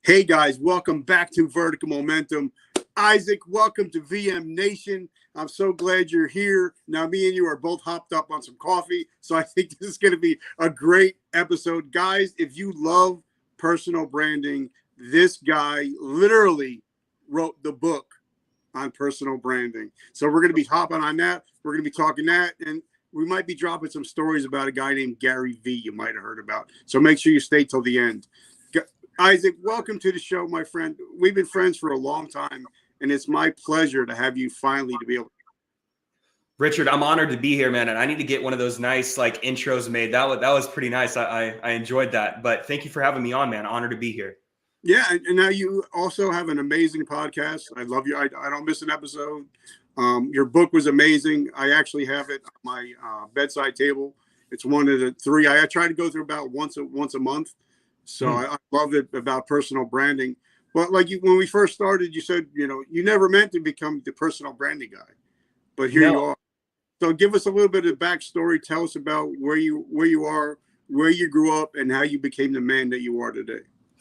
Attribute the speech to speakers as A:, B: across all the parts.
A: Hey guys, welcome back to Vertical Momentum. Isaac, welcome to VM Nation. I'm so glad you're here. Now, me and you are both hopped up on some coffee, so I think this is going to be a great episode. Guys, if you love personal branding, this guy literally wrote the book on personal branding. So we're going to be hopping on that. We're going to be talking that, and we might be dropping some stories about a guy named Gary V you might have heard about. So make sure you stay till the end. Isaac, welcome to the show, my friend. We've been friends for a long time, and it's my pleasure to have you finally to be able to.
B: Richard, I'm honored to be here, man, and I need to get one of those nice intros made. That was pretty nice. I enjoyed that, but thank you for having me on, man. Honored to be here.
A: Yeah, and now you also have an amazing podcast. I love you. I don't miss an episode. Your book was amazing. I actually have it on my bedside table. It's one of the three. I try to go through about once a month. So I love it about personal branding. But when we first started, you said, you never meant to become the personal branding guy, but here you are. So give us a little bit of backstory. Tell us about where you are, where you grew up, and how you became the man that you are today.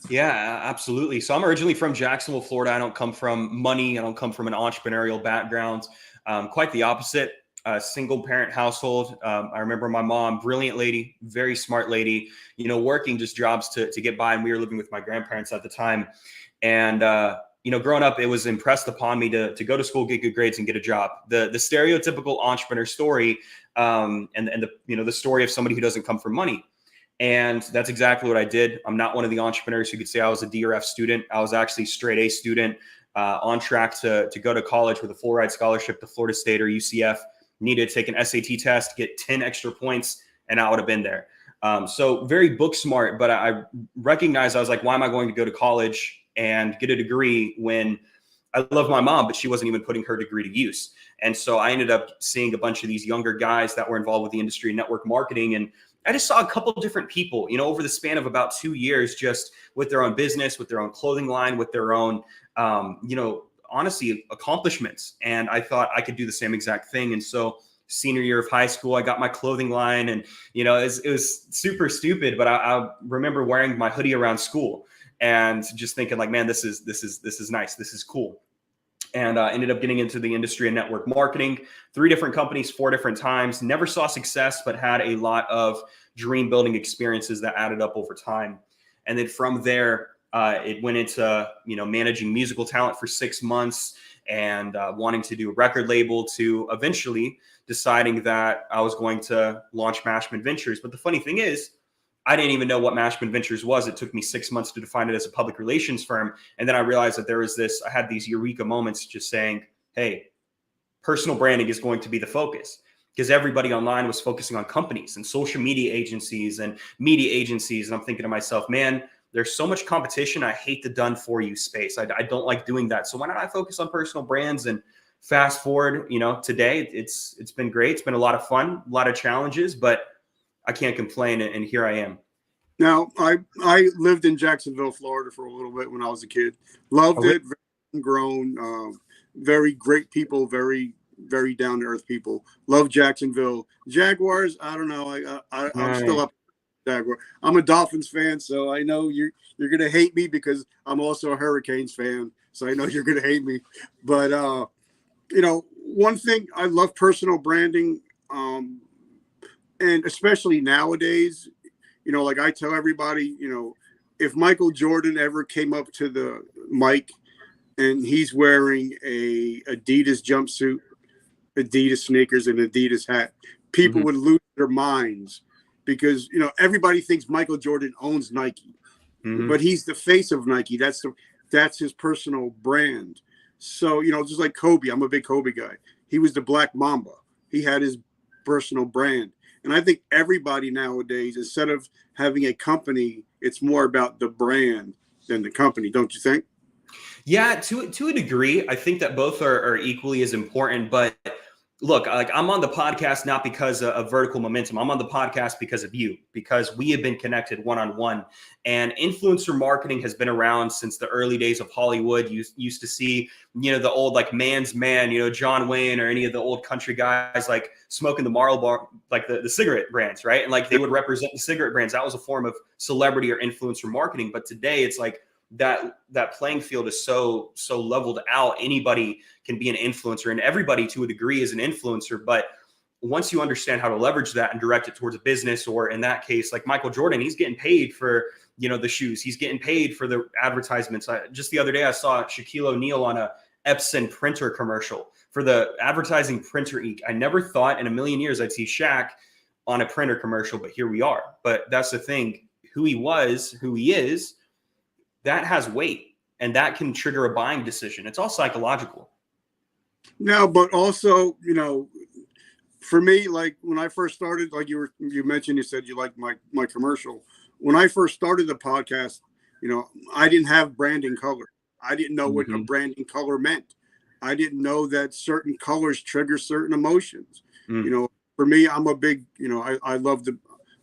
B: Yeah, absolutely. So I'm originally from Jacksonville, Florida. I don't come from money. I don't come from an entrepreneurial background. Quite the opposite. A single parent household. I remember my mom, brilliant lady, very smart lady, working just jobs to get by. And we were living with my grandparents at the time. And, growing up, it was impressed upon me to go to school, get good grades, and get a job. The stereotypical entrepreneur story, and the story of somebody who doesn't come from money. And that's exactly what I did. I'm not one of the entrepreneurs who could say I was a D or F student. I was actually straight A student, on track to go to college with a full ride scholarship to Florida State or UCF. Needed to take an SAT test, get 10 extra points, and I would have been there. So very book smart, but I recognized, I was like, why am I going to go to college and get a degree when I love my mom, but she wasn't even putting her degree to use? And so I ended up seeing a bunch of these younger guys that were involved with the industry, network marketing. And I just saw a couple of different people, over the span of about 2 years, just with their own business, with their own clothing line, with their own, honestly, accomplishments. And I thought I could do the same exact thing. And so senior year of high school, I got my clothing line, and, it was super stupid, but I remember wearing my hoodie around school and just thinking like, man, this is nice. This is cool. And ended up getting into the industry of network marketing, 3 different companies, 4 different times, never saw success, but had a lot of dream building experiences that added up over time. And then from there, it went into, managing musical talent for 6 months and wanting to do a record label, to eventually deciding that I was going to launch Mashman Ventures. But the funny thing is, I didn't even know what Mashman Ventures was. It took me 6 months to define it as a public relations firm. And then I realized that I had these eureka moments just saying, hey, personal branding is going to be the focus. Because everybody online was focusing on companies and social media agencies and media agencies. And I'm thinking to myself, man, there's so much competition. I hate the done for you space. I don't like doing that. So why not I focus on personal brands? And fast forward, today it's been great. It's been a lot of fun, a lot of challenges, but I can't complain. And here I am.
A: Now, I lived in Jacksonville, Florida for a little bit when I was a kid. Loved it. Very grown, very great people, very, very down to earth people. Love Jacksonville. Jaguars, I don't know. I'm still up. Jaguar. I'm a Dolphins fan, so I know you're gonna hate me because I'm also a Hurricanes fan. So I know you're gonna hate me. But one thing, I love personal branding, and especially nowadays. Like I tell everybody, if Michael Jordan ever came up to the mic and he's wearing a Adidas jumpsuit, Adidas sneakers, and Adidas hat, people would lose their minds. Because, everybody thinks Michael Jordan owns Nike, but he's the face of Nike. That's his personal brand. So, just like Kobe, I'm a big Kobe guy. He was the Black Mamba. He had his personal brand. And I think everybody nowadays, instead of having a company, it's more about the brand than the company. Don't you think?
B: Yeah, to a degree. I think that both are equally as important, but look, I'm on the podcast not because of Vertical Momentum. I'm on the podcast because of you, because we have been connected one-on-one. And influencer marketing has been around since the early days of Hollywood. You used to see, the old man's man, John Wayne or any of the old country guys smoking the Marlboro, the cigarette brands, right? And they would represent the cigarette brands. That was a form of celebrity or influencer marketing. But today it's that playing field is so leveled out. Anybody can be an influencer, and everybody to a degree is an influencer. But once you understand how to leverage that and direct it towards a business, or in that case, like Michael Jordan, he's getting paid for, the shoes. He's getting paid for the advertisements. Just the other day, I saw Shaquille O'Neal on a Epson printer commercial for the advertising printer ink. I never thought in a million years I'd see Shaq on a printer commercial, but here we are. But that's the thing, who he was, who he is, that has weight, and that can trigger a buying decision. It's all psychological.
A: No, but also, for me, like when I first started, like you mentioned, you said you liked my commercial. When I first started the podcast, I didn't have branding color. I didn't know what a branding color meant. I didn't know that certain colors trigger certain emotions. For me, I'm a big,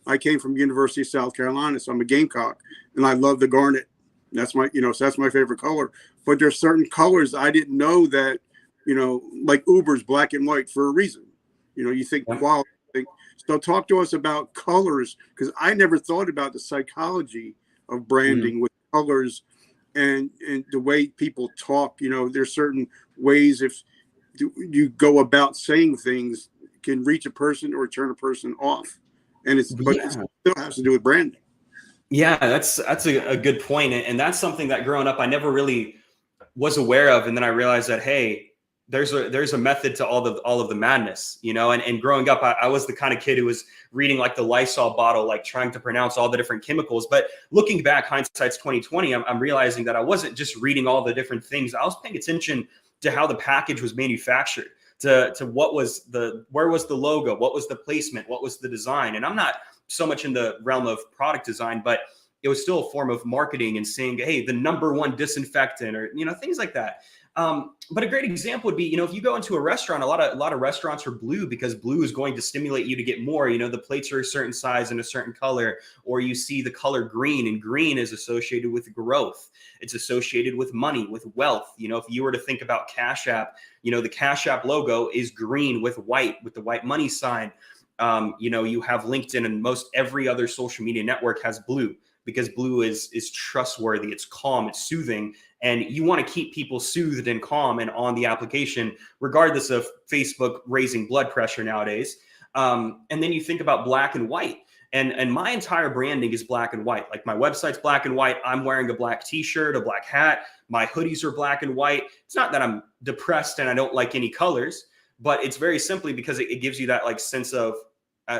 A: I came from University of South Carolina, so I'm a Gamecock, and I love the garnet. That's my, so that's my favorite color. But there's certain colors I didn't know that, like Uber's black and white for a reason. You think quality. So talk to us about colors, because I never thought about the psychology of branding with colors and the way people talk. There's certain ways if you go about saying things can reach a person or turn a person off. And it still has to do with branding.
B: Yeah, that's a good point. And that's something that growing up, I never really was aware of. And then I realized that, hey, there's a method to all of the madness, and growing up, I was the kind of kid who was reading like the Lysol bottle, like trying to pronounce all the different chemicals. But looking back, hindsight's 2020, I'm realizing that I wasn't just reading all the different things. I was paying attention to how the package was manufactured, to where was the logo, what was the placement, what was the design. And I'm not so much in the realm of product design, but it was still a form of marketing and saying, hey, the #1 disinfectant, or, things like that. But a great example would be, if you go into a restaurant, a lot of restaurants are blue because blue is going to stimulate you to get more. The plates are a certain size and a certain color, or you see the color green, and green is associated with growth. It's associated with money, with wealth. If you were to think about Cash App, the Cash App logo is green with the white money sign. You have LinkedIn, and most every other social media network has blue, because blue is trustworthy, it's calm, it's soothing, and you want to keep people soothed and calm and on the application, regardless of Facebook raising blood pressure nowadays. And then you think about black and white, and my entire branding is black and white. Like my website's black and white. I'm wearing a black t-shirt, a black hat. My hoodies are black and white. It's not that I'm depressed and I don't like any colors, but it's very simply because it gives you that like sense of,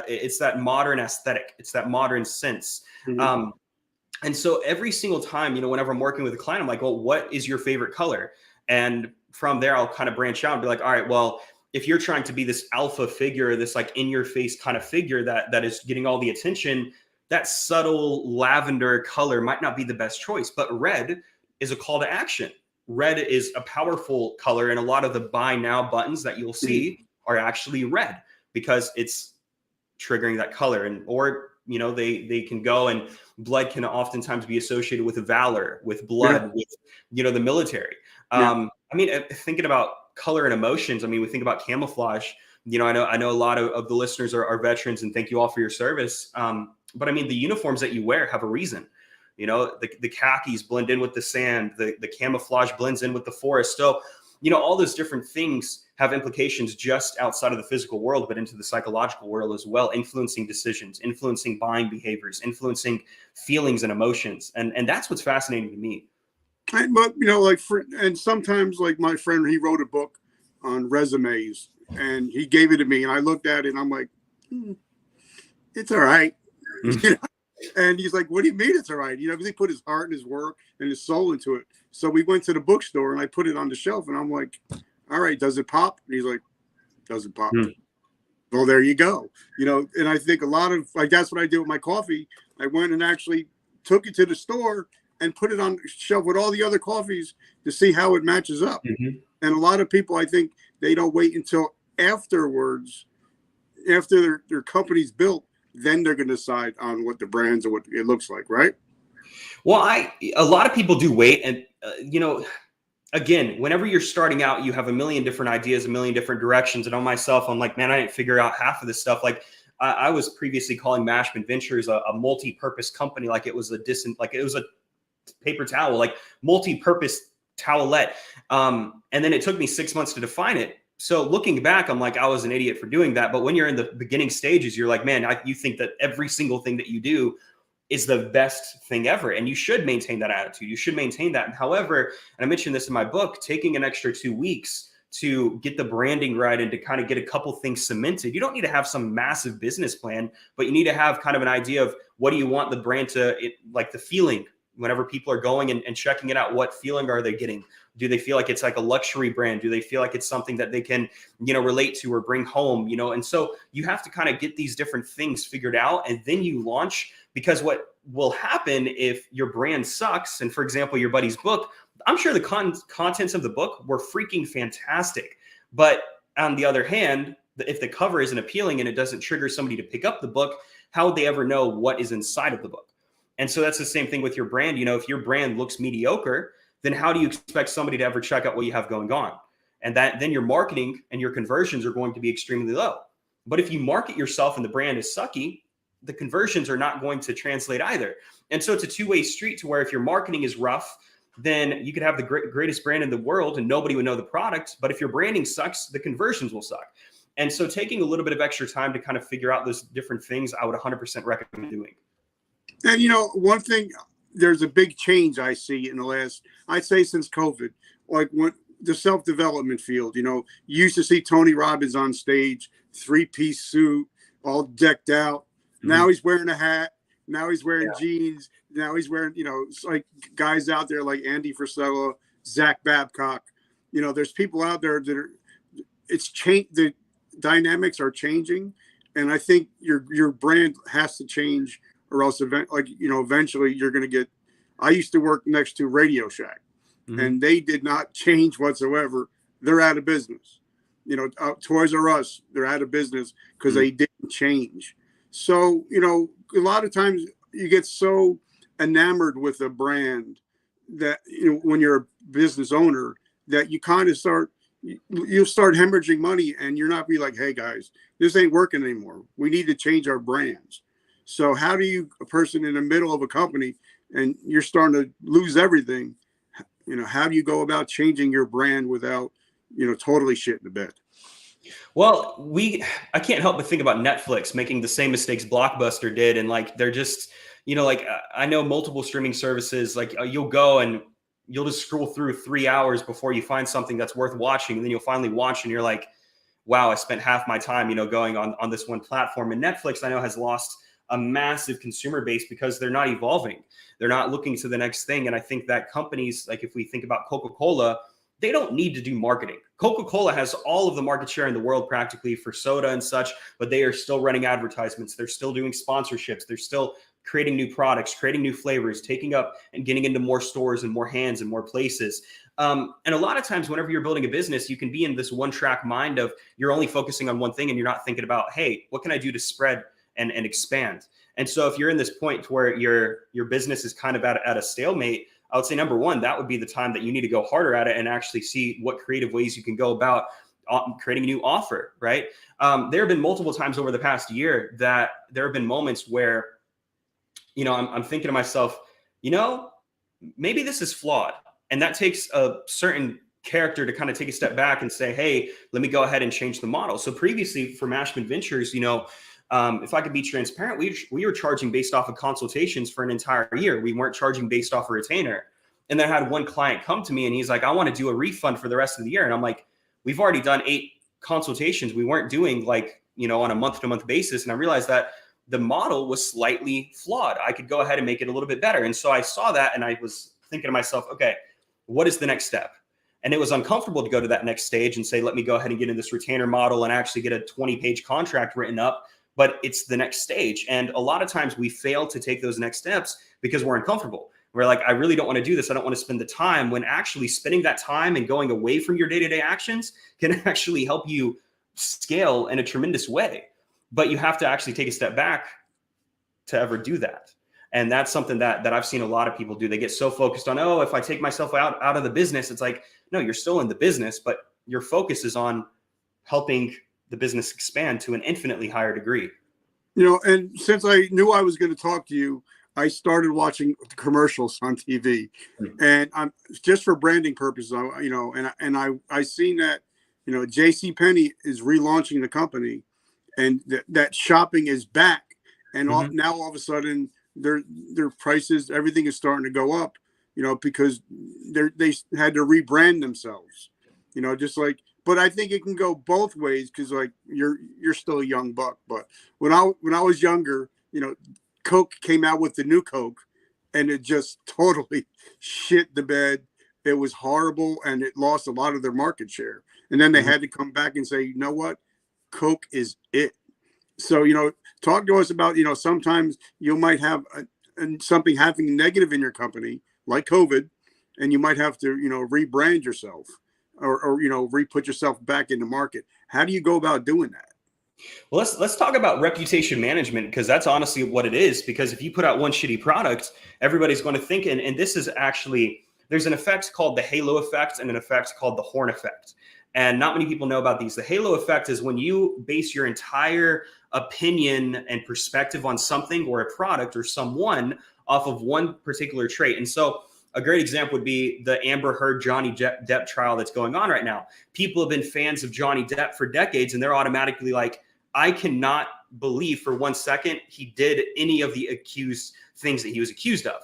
B: it's that modern aesthetic. It's that modern sense. And so every single time, whenever I'm working with a client, I'm like, well, what is your favorite color? And from there, I'll kind of branch out and be like, all right, well, if you're trying to be this alpha figure, this like in your face kind of figure that is getting all the attention, that subtle lavender color might not be the best choice. But red is a call to action. Red is a powerful color. And a lot of the buy now buttons that you'll see are actually red, because it's triggering that color. And or they can go, and blood can oftentimes be associated with valor, with blood, with the military. Thinking about color and emotions, we think about camouflage. I know a lot of the listeners are veterans, and thank you all for your service. But the uniforms that you wear have a reason. The khakis blend in with the sand, the camouflage blends in with the forest. So all those different things have implications just outside of the physical world, but into the psychological world as well, influencing decisions, influencing buying behaviors, influencing feelings and emotions. And that's what's fascinating to me.
A: But, and sometimes like my friend, he wrote a book on resumes, and he gave it to me, and I looked at it and I'm like, it's all right. And he's like, what do you mean it's all right? Because he put his heart and his work and his soul into it. So we went to the bookstore, and I put it on the shelf, and I'm like, all right, does it pop? And he's like, doesn't pop. Well, there you go. And I think a lot of, like, that's what I did with my coffee. I went and actually took it to the store and put it on the shelf with all the other coffees to see how it matches up. And a lot of people, I think, they don't wait until afterwards, after their company's built, then they're going to decide on what the brands or what it looks like, right?
B: Well, a lot of people do wait. And, again, whenever you're starting out, you have a million different ideas, a million different directions. And on myself, I'm like, man, I didn't figure out half of this stuff. Like I was previously calling Mashman Ventures a multi-purpose company. Like it was a paper towel, like multi-purpose towelette. And then it took me 6 months to define it. So looking back, I'm like, I was an idiot for doing that. But when you're in the beginning stages, you're like, man, you think that every single thing that you do is the best thing ever. And you should maintain that attitude. You should maintain that. However, and I mentioned this in my book, taking an extra 2 weeks to get the branding right and to kind of get a couple things cemented. You don't need to have some massive business plan, but you need to have kind of an idea of what do you want the brand to, like the feeling whenever people are going and checking it out, what feeling are they getting? Do they feel like it's like a luxury brand? Do they feel like it's something that they can, relate to or bring home, And so you have to kind of get these different things figured out and then you launch, because what will happen if your brand sucks, and for example, your buddy's book, I'm sure the contents of the book were freaking fantastic. But on the other hand, if the cover isn't appealing and it doesn't trigger somebody to pick up the book, how would they ever know what is inside of the book? And so that's the same thing with your brand. If your brand looks mediocre, then how do you expect somebody to ever check out what you have going on? And then your marketing and your conversions are going to be extremely low. But if you market yourself and the brand is sucky, the conversions are not going to translate either. And so it's a two-way street to where if your marketing is rough, then you could have the greatest brand in the world and nobody would know the product. But if your branding sucks, the conversions will suck. And so taking a little bit of extra time to kind of figure out those different things, I would 100% recommend doing.
A: And, one thing, there's a big change I see in the last, I'd say since COVID, like when the self-development field, you used to see Tony Robbins on stage, 3-piece suit, all decked out. Mm-hmm. Now he's wearing a hat. Now he's wearing jeans. Now he's wearing, it's like guys out there like Andy Frisella, Zach Babcock. There's people out there that are, it's changed. The dynamics are changing. And I think your brand has to change, or else eventually you're going to get, I used to work next to Radio Shack, mm-hmm. and they did not change whatsoever. They're out of business. Toys R Us, they're out of business because mm-hmm. they didn't change. So, a lot of times you get so enamored with a brand that, when you're a business owner, that you kind of you'll start hemorrhaging money and you're not be like, hey guys, this ain't working anymore. We need to change our brands. So how do you, a person in the middle of a company and you're starting to lose everything, how do you go about changing your brand without, totally shitting the bed?
B: Well, I can't help but think about Netflix making the same mistakes Blockbuster did. And like, they're just, I know multiple streaming services, like you'll go and you'll just scroll through 3 hours before you find something that's worth watching. And then you'll finally watch and you're like, wow, I spent half my time, going on this one platform. And Netflix, I know, has lost a massive consumer base because they're not evolving. They're not looking to the next thing. And I think that companies, like if we think about Coca-Cola, they don't need to do marketing. Coca-Cola has all of the market share in the world practically for soda and such, but they are still running advertisements. They're still doing sponsorships. They're still creating new products, creating new flavors, taking up and getting into more stores and more hands and more places. And a lot of times whenever you're building a business, you can be in this one-track mind of you're only focusing on one thing and you're not thinking about, hey, what can I do to spread and expand? And so if you're in this point where your business is kind of at a stalemate, I would say number one, that would be the time that you need to go harder at it and actually see what creative ways you can go about creating a new offer, right? There have been multiple times over the past year that there have been moments where, I'm thinking to myself, maybe this is flawed. And that takes a certain character to kind of take a step back and say, hey, let me go ahead and change the model. So previously for Mashman Ventures, if I could be transparent, we were charging based off of consultations for an entire year. We weren't charging based off a retainer. And then I had one client come to me and he's like, I want to do a refund for the rest of the year. And I'm like, we've already done 8 consultations. We weren't doing on a month-to-month basis. And I realized that the model was slightly flawed. I could go ahead and make it a little bit better. And so I saw that and I was thinking to myself, okay, what is the next step? And it was uncomfortable to go to that next stage and say, let me go ahead and get in this retainer model and actually get a 20-page contract written up. But it's the next stage. And a lot of times we fail to take those next steps because we're uncomfortable. We're like, I really don't want to do this. I don't want to spend the time, when actually spending that time and going away from your day-to-day actions can actually help you scale in a tremendous way. But you have to actually take a step back to ever do that. And that's something that I've seen a lot of people do. They get so focused on, oh, if I take myself out of the business, it's like, no, you're still in the business, but your focus is on helping the business expand to an infinitely higher degree.
A: And since I knew I was going to talk to you, I started watching commercials on TV, and I'm just for branding purposes. I seen that, J.C. Penney is relaunching the company, and that shopping is back, and now all of a sudden their prices, everything is starting to go up, because they had to rebrand themselves, just like. But I think it can go both ways, because like you're still a young buck. But when I was younger, Coke came out with the new Coke, and it just totally shit the bed. It was horrible, and it lost a lot of their market share. And then they had to come back and say, you know what, Coke is it. So talk to us about, sometimes you might have something happening negative in your company, like COVID, and you might have to rebrand yourself, or re-put yourself back in the market. How do you go about doing that?
B: Well, let's talk about reputation management, because that's honestly what it is. Because if you put out one shitty product, everybody's going to think, and this is actually, there's an effect called the halo effect and an effect called the horn effect. And not many people know about these. The halo effect is when you base your entire opinion and perspective on something or a product or someone off of one particular trait. And so a great example would be the Amber Heard Johnny Depp trial that's going on right now. People have been fans of Johnny Depp for decades, and they're automatically like, I cannot believe for 1 second he did any of the accused things that he was accused of.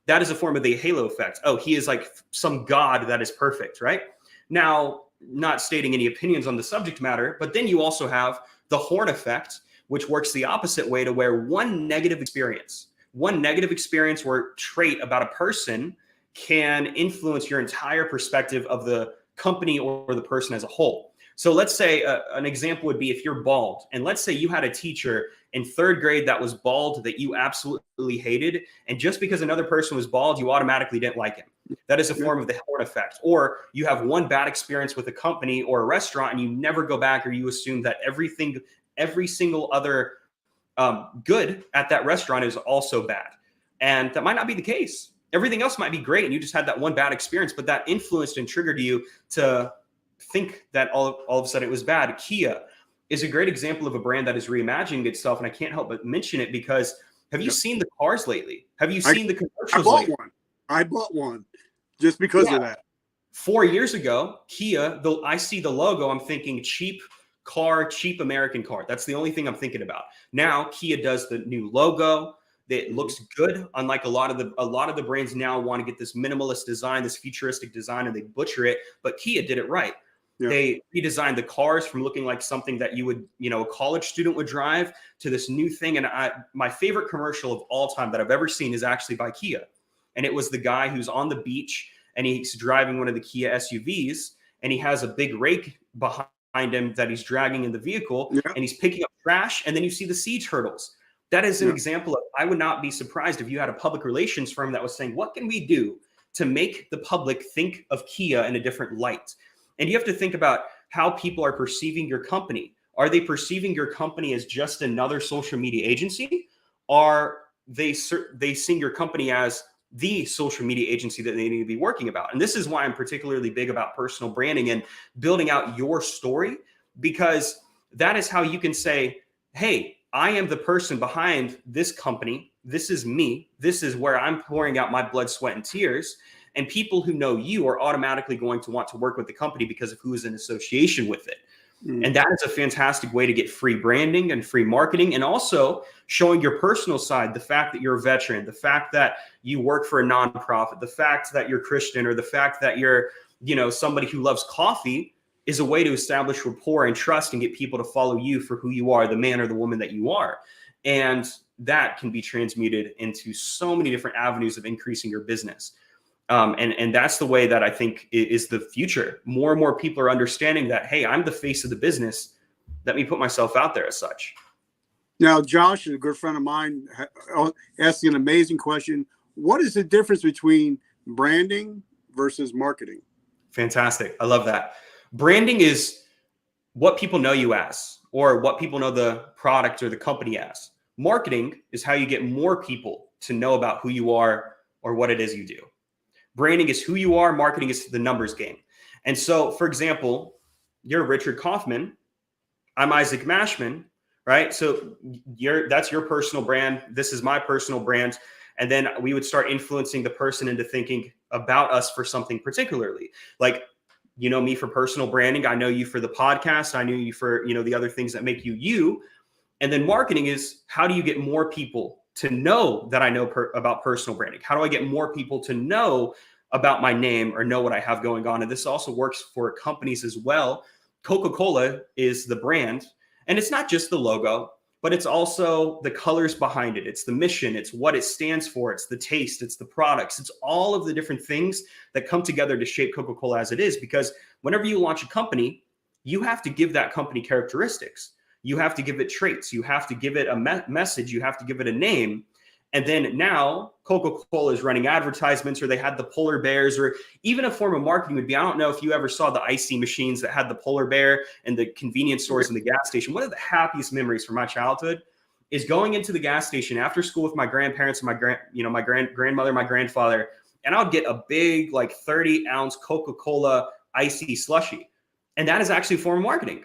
B: That is a form of the halo effect. Oh, he is like some god that is perfect, right? Now, not stating any opinions on the subject matter, but then you also have the horn effect, which works the opposite way, to where one negative experience or trait about a person can influence your entire perspective of the company or the person as a whole. So let's say an example would be if you're bald, and let's say you had a teacher in 3rd grade that was bald that you absolutely hated, and just because another person was bald, you automatically didn't like him. That is a form of the horn effect. Or you have one bad experience with a company or a restaurant, and you never go back, or you assume that every single other good at that restaurant is also bad. And that might not be the case. Everything else might be great, and you just had that one bad experience, but that influenced and triggered you to think that all of a sudden it was bad. Kia is a great example of a brand that is reimagining itself, and I can't help but mention it because have you seen the cars lately? Have you seen the commercials?
A: I bought one just because of that.
B: 4 years ago, Kia, though I see the logo, I'm thinking cheap car, cheap American car. That's the only thing I'm thinking about. Now Kia does the new logo. It looks good. Unlike a lot of the brands now want to get this minimalist design, this futuristic design, and they butcher it. But Kia did it right. Yeah. They redesigned the cars from looking like something that you would, a college student would drive, to this new thing. And my favorite commercial of all time that I've ever seen is actually by Kia. And it was the guy who's on the beach and he's driving one of the Kia SUVs, and he has a big rake behind him that he's dragging in the vehicle, and he's picking up trash. And then you see the sea turtles. That is an example of, I would not be surprised if you had a public relations firm that was saying, what can we do to make the public think of Kia in a different light? And you have to think about how people are perceiving your company. Are they perceiving your company as just another social media agency? Are they seeing your company as the social media agency that they need to be working about? And this is why I'm particularly big about personal branding and building out your story, because that is how you can say, hey, I am the person behind this company. This is me. This is where I'm pouring out my blood, sweat, and tears. And people who know you are automatically going to want to work with the company because of who is in association with it. And that is a fantastic way to get free branding and free marketing, and also showing your personal side, the fact that you're a veteran, the fact that you work for a nonprofit, the fact that you're Christian, or the fact that you're, somebody who loves coffee, is a way to establish rapport and trust and get people to follow you for who you are, the man or the woman that you are. And that can be transmuted into so many different avenues of increasing your business. And that's the way that I think is the future. More and more people are understanding that, hey, I'm the face of the business. Let me put myself out there as such.
A: Now, Josh, a good friend of mine, asked an amazing question. What is the difference between branding versus marketing?
B: Fantastic. I love that. Branding is what people know you as, or what people know the product or the company as. Marketing is how you get more people to know about who you are or what it is you do. Branding is who you are. Marketing is the numbers game. And so, for example, you're Richard Kaufman. I'm Isaac Mashman, right? So that's your personal brand. This is my personal brand. And then we would start influencing the person into thinking about us for something particularly. Like, you know me for personal branding. I know you for the podcast. I knew you for, you know, the other things that make you you. And then marketing is, how do you get more people to know that I know about personal branding? How do I get more people to know about my name or know what I have going on? And this also works for companies as well. Coca-Cola is the brand, and it's not just the logo, but it's also the colors behind it. It's the mission. It's what it stands for. It's the taste. It's the products. It's all of the different things that come together to shape Coca-Cola as it is. Because whenever you launch a company, you have to give that company characteristics. You have to give it traits. You have to give it a message. You have to give it a name. And then now Coca-Cola is running advertisements, or they had the polar bears, or even a form of marketing would be, I don't know if you ever saw the icy machines that had the polar bear and the convenience stores and the gas station. One of the happiest memories from my childhood is going into the gas station after school with my grandparents and my grandmother, my grandfather, and I would get a big, like 30-ounce Coca-Cola icy slushy. And that is actually a form of marketing,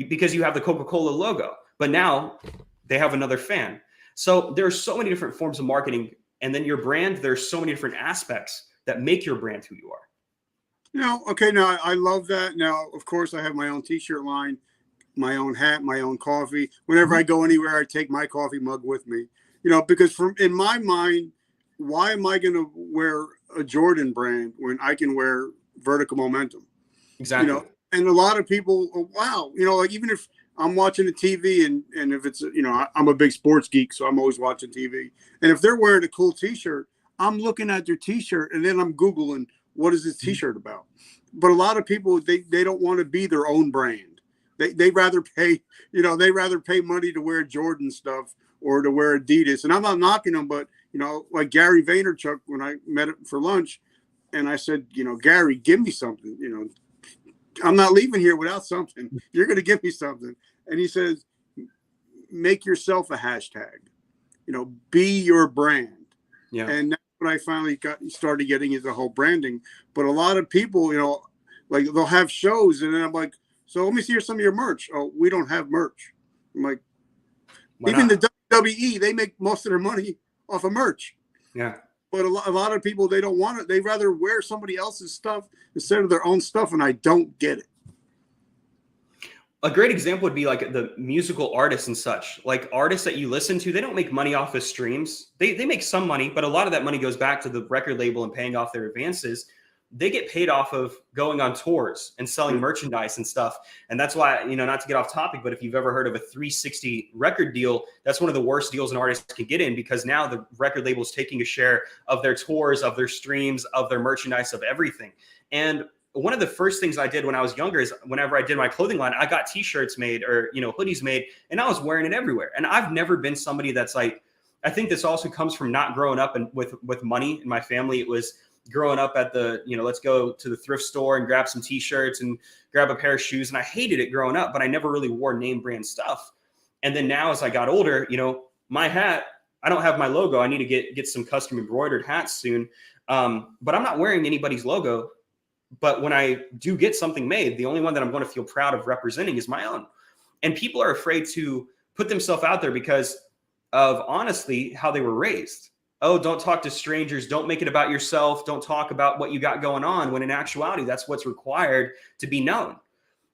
B: because you have the Coca-Cola logo, but now they have another fan. So there's so many different forms of marketing, and then your brand, there's so many different aspects that make your brand who you are.
A: Now, okay, now I love that. Now, of course, I have my own t-shirt line, my own hat, my own coffee. Whenever I go anywhere, I take my coffee mug with me, you know, because in my mind, why am I going to wear a Jordan brand when I can wear Vertical Momentum?
B: Exactly.
A: You know, and a lot of people, oh, wow, you know, like even if I'm watching the TV and if it's, you know, I'm a big sports geek, so I'm always watching TV. And if they're wearing a cool t-shirt, I'm looking at their t-shirt and then I'm Googling, what is this t-shirt about? But a lot of people, they don't want to be their own brand. They rather pay, you know, they rather pay money to wear Jordan stuff or to wear Adidas. And I'm not knocking them, but, you know, like Gary Vaynerchuk, when I met him for lunch, and I said, you know, Gary, give me something, you know, I'm not leaving here without something. You're going to give me something. And he says, make yourself a hashtag, you know, be your brand.
B: Yeah.
A: And that's when I finally started getting into the whole branding. But a lot of people, you know, like they'll have shows and then I'm like, so let me see some of your merch. Oh, we don't have merch. I'm like, even the WWE, they make most of their money off of merch.
B: Yeah.
A: But a lot of people, they don't want it. They rather wear somebody else's stuff instead of their own stuff. And I don't get it.
B: A great example would be like the musical artists and such. Like artists that you listen to, they don't make money off of streams. They make some money, but a lot of that money goes back to the record label and paying off their advances. They get paid off of going on tours and selling merchandise and stuff. And that's why, you know, not to get off topic, but if you've ever heard of a 360 record deal, that's one of the worst deals an artist can get in, because now the record label is taking a share of their tours, of their streams, of their merchandise, of everything. And one of the first things I did when I was younger is whenever I did my clothing line, I got t-shirts made or, you know, hoodies made, and I was wearing it everywhere. And I've never been somebody that's like, I think this also comes from not growing up with money in my family. It was growing up at the, you know, let's go to the thrift store and grab some t-shirts and grab a pair of shoes. And I hated it growing up, but I never really wore name brand stuff. And then now as I got older, you know, my hat, I don't have my logo. I need to get some custom embroidered hats soon. But I'm not wearing anybody's logo. But when I do get something made, the only one that I'm going to feel proud of representing is my own. And people are afraid to put themselves out there because of, honestly, how they were raised. Oh, don't talk to strangers. Don't make it about yourself. Don't talk about what you got going on, when in actuality, that's what's required to be known.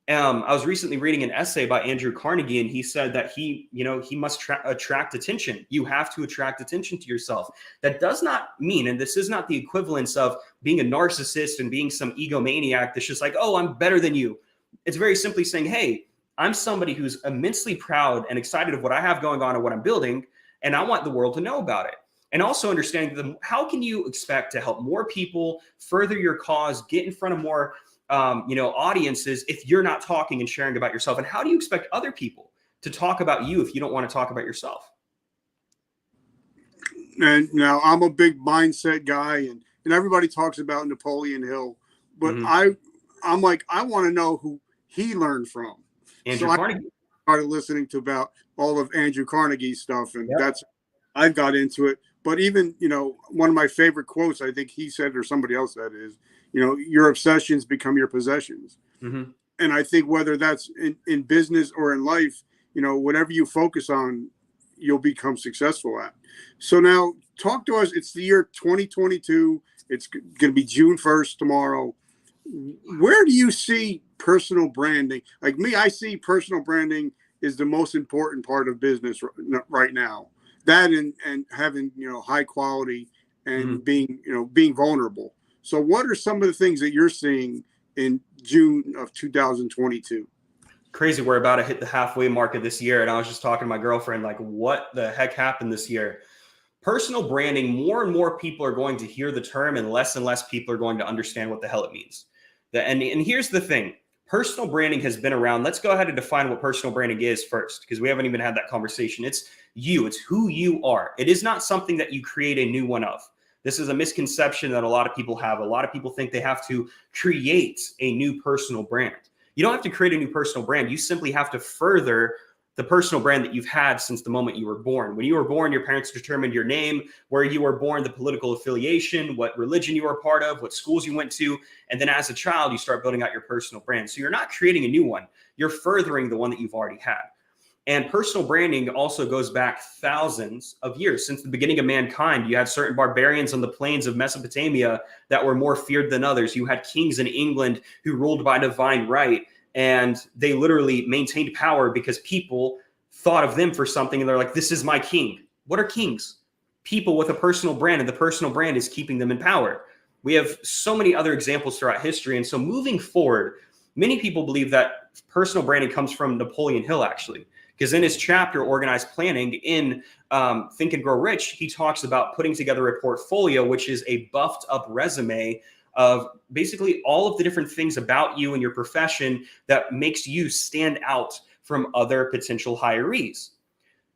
B: I was recently reading an essay by Andrew Carnegie, and he said that he must attract attention. You have to attract attention to yourself. That does not mean, and this is not the equivalence of being a narcissist and being some egomaniac that's just like, oh, I'm better than you. It's very simply saying, hey, I'm somebody who's immensely proud and excited of what I have going on and what I'm building, and I want the world to know about it. And also understanding how can you expect to help more people, further your cause, get in front of more audiences if you're not talking and sharing about yourself? And how do you expect other people to talk about you if you don't want to talk about yourself?
A: And now I'm a big mindset guy, and everybody talks about Napoleon Hill, but I'm like, I want to know who he learned from.
B: Andrew Carnegie.
A: I started listening to about all of Andrew Carnegie's stuff, and I've got into it. But even, you know, one of my favorite quotes, I think he said, or somebody else said, is, you know, your obsessions become your possessions. Mm-hmm. And I think whether that's in business or in life, you know, whatever you focus on, you'll become successful at. So now talk to us. It's the year 2022. It's going to be June 1st tomorrow. Where do you see personal branding? Like me, I see personal branding is the most important part of business right now. That and having, high quality and being vulnerable. So what are some of the things that you're seeing in June of 2022?
B: Crazy. We're about to hit the halfway mark of this year. And I was just talking to my girlfriend, like, what the heck happened this year? Personal branding, more and more people are going to hear the term and less people are going to understand what the hell it means. And here's the thing. Personal branding has been around. Let's go ahead and define what personal branding is first, because we haven't even had that conversation. It's you. It's who you are. It is not something that you create a new one of. This is a misconception that a lot of people have. A lot of people think they have to create a new personal brand. You don't have to create a new personal brand. You simply have to further the personal brand that you've had since the moment you were born. When you were born, your parents determined your name, where you were born, the political affiliation, what religion you were a part of, what schools you went to. And then as a child, you start building out your personal brand. So you're not creating a new one. You're furthering the one that you've already had. And personal branding also goes back thousands of years. Since the beginning of mankind, you had certain barbarians on the plains of Mesopotamia that were more feared than others. You had kings in England who ruled by divine right, and they literally maintained power because people thought of them for something, and they're like, this is my king. What are kings? People with a personal brand, and the personal brand is keeping them in power. We have so many other examples throughout history. And so moving forward, many people believe that personal branding comes from Napoleon Hill, actually. Because in his chapter, Organized Planning, in Think and Grow Rich, he talks about putting together a portfolio, which is a buffed up resume of basically all of the different things about you and your profession that makes you stand out from other potential hirees.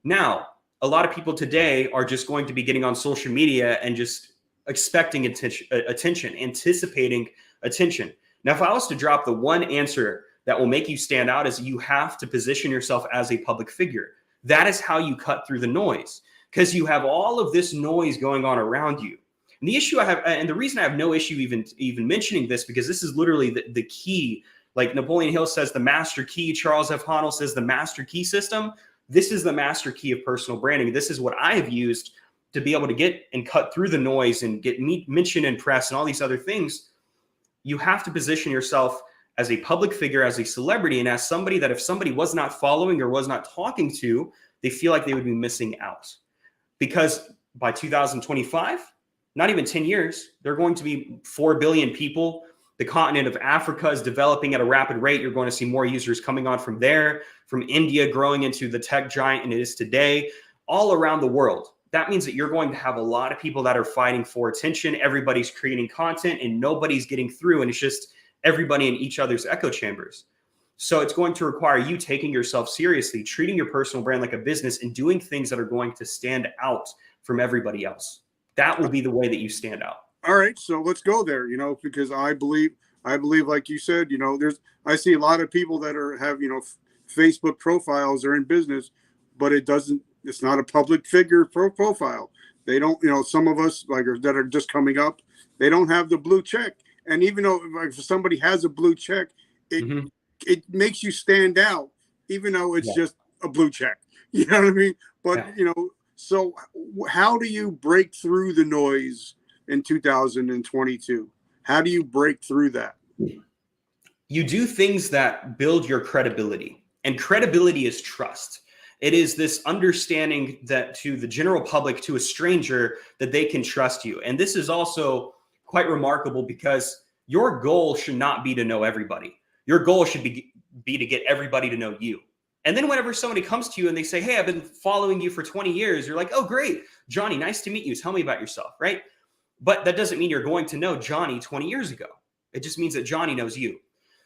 B: Now, a lot of people today are just going to be getting on social media and just expecting attention, anticipating attention. Now, if I was to drop the one answer that will make you stand out, is you have to position yourself as a public figure. That is how you cut through the noise, because you have all of this noise going on around you. And the issue I have, and the reason I have no issue even mentioning this, because this is literally the key. Like Napoleon Hill says, the master key. Charles F. Honnell says the master key system. This is the master key of personal branding. This is what I have used to be able to get and cut through the noise and get mentioned in press and all these other things. You have to position yourself as a public figure, as a celebrity, and as somebody that if somebody was not following or was not talking to, they feel like they would be missing out. Because by 2025, not even 10 years, there are going to be 4 billion people. The continent of Africa is developing at a rapid rate. You're going to see more users coming on from there, from India growing into the tech giant and it is today, all around the world. That means that you're going to have a lot of people that are fighting for attention. Everybody's creating content and nobody's getting through. And it's just everybody in each other's echo chambers. So it's going to require you taking yourself seriously, treating your personal brand like a business, and doing things that are going to stand out from everybody else. That will be the way that you stand out.
A: All right, so let's go there, because I believe, like you said, I see a lot of people that have, Facebook profiles are in business, but it's not a public figure profile. They don't, some of us that are just coming up, they don't have the blue check. And even though if somebody has a blue check, it makes you stand out, even though it's just a blue check. You know what I mean? But, so how do you break through the noise in 2022? How do you break through that?
B: You do things that build your credibility. And credibility is trust. It is this understanding that to the general public, to a stranger, that they can trust you. And this is also quite remarkable because your goal should not be to know everybody. Your goal should be to get everybody to know you. And then whenever somebody comes to you and they say, hey, I've been following you for 20 years, you're like, oh, great. Johnny, nice to meet you. Tell me about yourself, right? But that doesn't mean you're going to know Johnny 20 years ago. It just means that Johnny knows you.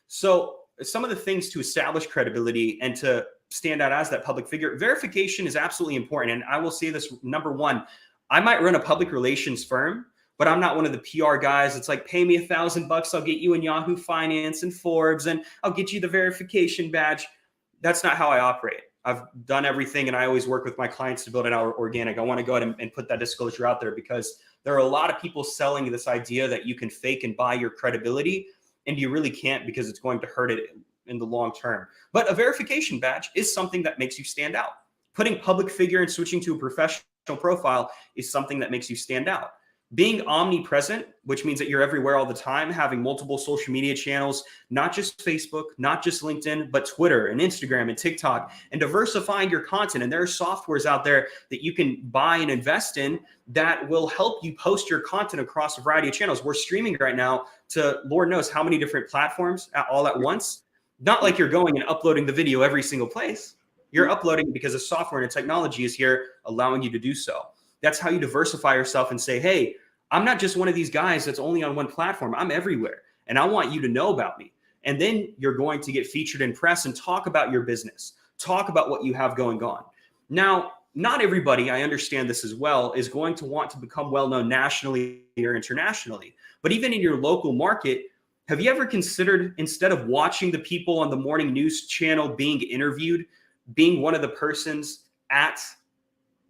B: So some of the things to establish credibility and to stand out as that public figure, verification is absolutely important. And I will say this, number one, I might run a public relations firm, but I'm not one of the PR guys. It's like, pay me $1,000, I'll get you in Yahoo Finance and Forbes, and I'll get you the verification badge. That's not how I operate. I've done everything, and I always work with my clients to build it out organic. I want to go ahead and put that disclosure out there, because there are a lot of people selling this idea that you can fake and buy your credibility, and you really can't, because it's going to hurt it in the long term. But a verification badge is something that makes you stand out. Putting public figure and switching to a professional profile is something that makes you stand out. Being omnipresent, which means that you're everywhere all the time, having multiple social media channels, not just Facebook, not just LinkedIn, but Twitter and Instagram and TikTok, and diversifying your content. And there are softwares out there that you can buy and invest in that will help you post your content across a variety of channels. We're streaming right now to Lord knows how many different platforms all at once. Not like you're going and uploading the video every single place. You're uploading because the software and the technology is here allowing you to do so. That's how you diversify yourself and say, hey, I'm not just one of these guys that's only on one platform. I'm everywhere. And I want you to know about me. And then you're going to get featured in press and talk about your business, talk about what you have going on. Now, not everybody, I understand this as well, is going to want to become well-known nationally or internationally. But even in your local market, have you ever considered, instead of watching the people on the morning news channel being interviewed, being one of the persons at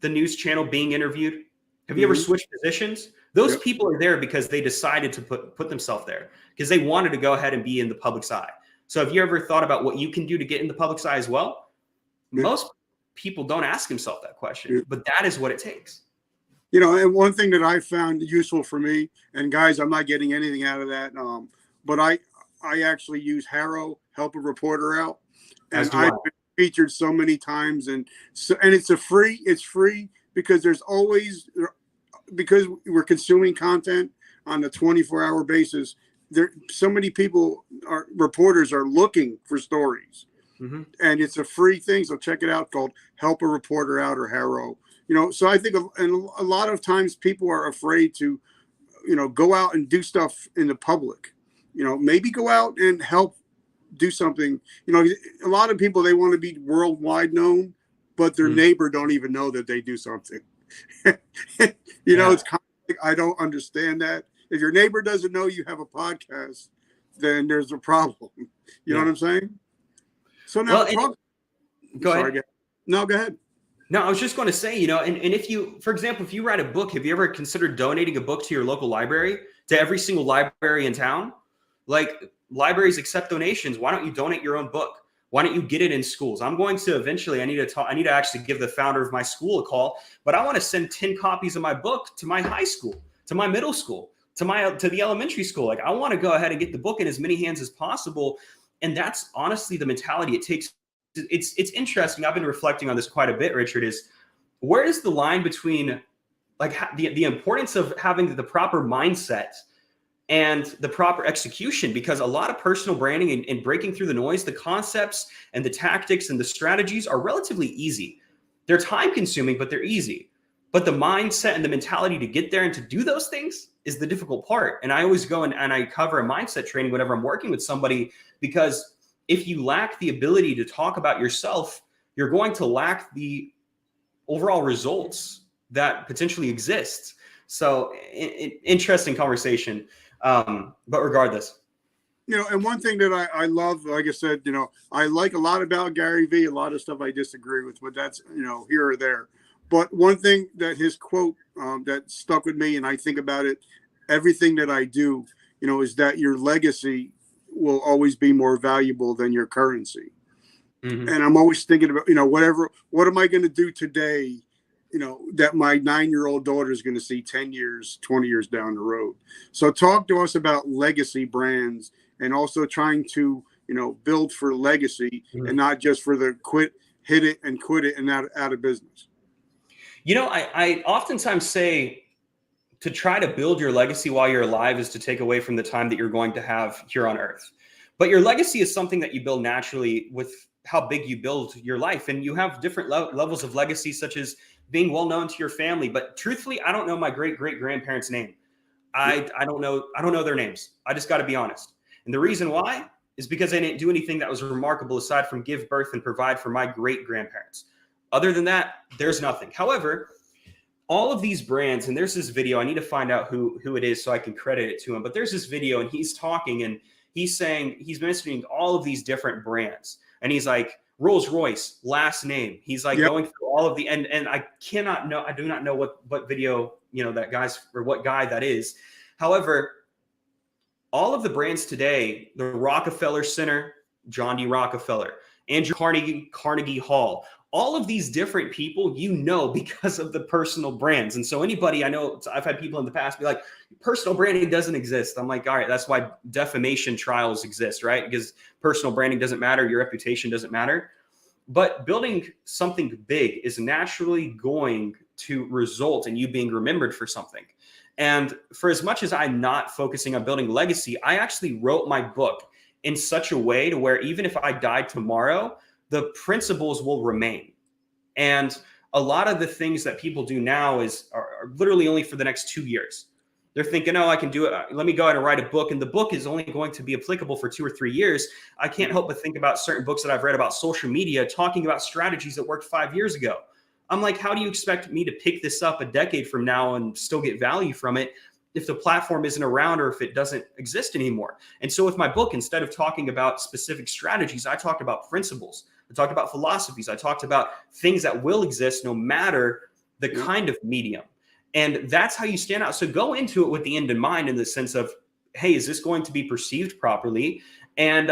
B: the news channel being interviewed? Have you ever switched positions? Those people are there because they decided to put themselves there because they wanted to go ahead and be in the public's eye. So have you ever thought about what you can do to get in the public's eye as well? Most people don't ask themselves that question, but that is what it takes.
A: You know, and one thing that I found useful for me, and guys, I'm not getting anything out of that, but I actually use Harrow, Help a Reporter Out, and I've been featured so many times, and it's free because there's always, because we're consuming content on a 24-hour basis, so many people reporters are looking for stories, and it's a free thing. So check it out, called Help a Reporter Out or Harrow. You know, so I think, and a lot of times people are afraid to, you know, go out and do stuff in the public. You know, maybe go out and help do something. You know, a lot of people, they want to be worldwide known, but their neighbor don't even know that they do something. You know, it's kind of like, I don't understand that. If your neighbor doesn't know you have a podcast, then there's a problem. You know what I'm saying? So now,
B: go ahead.
A: No, go ahead.
B: No, I was just going to say, you know, and if you, for example, if you write a book, have you ever considered donating a book to your local library, to every single library in town? Like, libraries accept donations. Why don't you donate your own book? Why don't you get it in schools? I'm going to eventually, I need to actually give the founder of my school a call, but I want to send 10 copies of my book to my high school, to my middle school, to the elementary school. Like, I want to go ahead and get the book in as many hands as possible. And that's honestly the mentality it takes. It's interesting. I've been reflecting on this quite a bit, Richard, is where is the line between like the importance of having the proper mindset and the proper execution? Because a lot of personal branding and breaking through the noise, the concepts and the tactics and the strategies are relatively easy. They're time consuming, but they're easy. But the mindset and the mentality to get there and to do those things is the difficult part. And I always go and I cover a mindset training whenever I'm working with somebody, because if you lack the ability to talk about yourself, you're going to lack the overall results that potentially exist. So interesting conversation. But regardless,
A: you know, and one thing that I love, like I said, you know, I like a lot about Gary Vee, a lot of stuff I disagree with, but that's, you know, here or there. But one thing that his quote that stuck with me, and I think about it, everything that I do, you know, is that your legacy will always be more valuable than your currency. And I'm always thinking about, you know, what am I going to do today, you know, that my 9-year-old daughter is going to see 10 years, 20 years down the road. So talk to us about legacy brands, and also trying to, you know, build for legacy and not just for the hit it and quit it and out of business.
B: You know, I oftentimes say to try to build your legacy while you're alive is to take away from the time that you're going to have here on earth. But your legacy is something that you build naturally with how big you build your life. And you have different levels of legacy, such as being well known to your family. But truthfully, I don't know my great-great-grandparents' name. I don't know their names. I just got to be honest. And the reason why is because I didn't do anything that was remarkable aside from give birth and provide for my great-grandparents. Other than that, there's nothing. However, all of these brands, and there's this video, I need to find out who it is so I can credit it to him, but there's this video and he's talking and he's saying, he's mentioning all of these different brands. And he's like, Rolls Royce, last name. He's like going through all of the, and I do not know what video, you know, that guy's, or what guy that is. However, all of the brands today, the Rockefeller Center, John D. Rockefeller, Andrew Carnegie Hall, all of these different people, because of the personal brands. And so anybody, I know I've had people in the past be like, personal branding doesn't exist. I'm like, all right, that's why defamation trials exist, right? Because personal branding doesn't matter. Your reputation doesn't matter. But building something big is naturally going to result in you being remembered for something. And for as much as I'm not focusing on building legacy, I actually wrote my book in such a way to where even if I died tomorrow, the principles will remain. And a lot of the things that people do now are literally only for the next 2 years. They're thinking, oh, I can do it. Let me go ahead and write a book. And the book is only going to be applicable for 2 or 3 years. I can't help but think about certain books that I've read about social media, talking about strategies that worked 5 years ago. I'm like, how do you expect me to pick this up a decade from now and still get value from it if the platform isn't around or if it doesn't exist anymore? And so with my book, instead of talking about specific strategies, I talked about principles. I talked about philosophies. I talked about things that will exist no matter the kind of medium. And that's how you stand out. So go into it with the end in mind, in the sense of, hey, is this going to be perceived properly? And,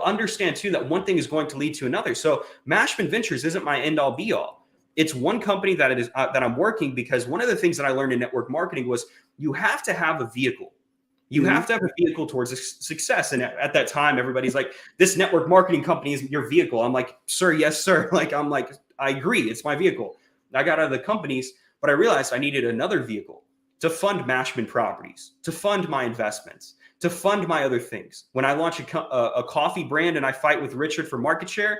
B: understand too that one thing is going to lead to another. So Mashman Ventures isn't my end all be all. It's one company that I'm working, because one of the things that I learned in network marketing was you have to have a vehicle. You have to have a vehicle towards success. And at that time, everybody's like, this network marketing company is your vehicle. I'm like, sir, yes, sir. I agree. It's my vehicle. I got out of the companies, but I realized I needed another vehicle to fund Mashman Properties, to fund my investments, to fund my other things. When I launch a coffee brand and I fight with Richard for market share,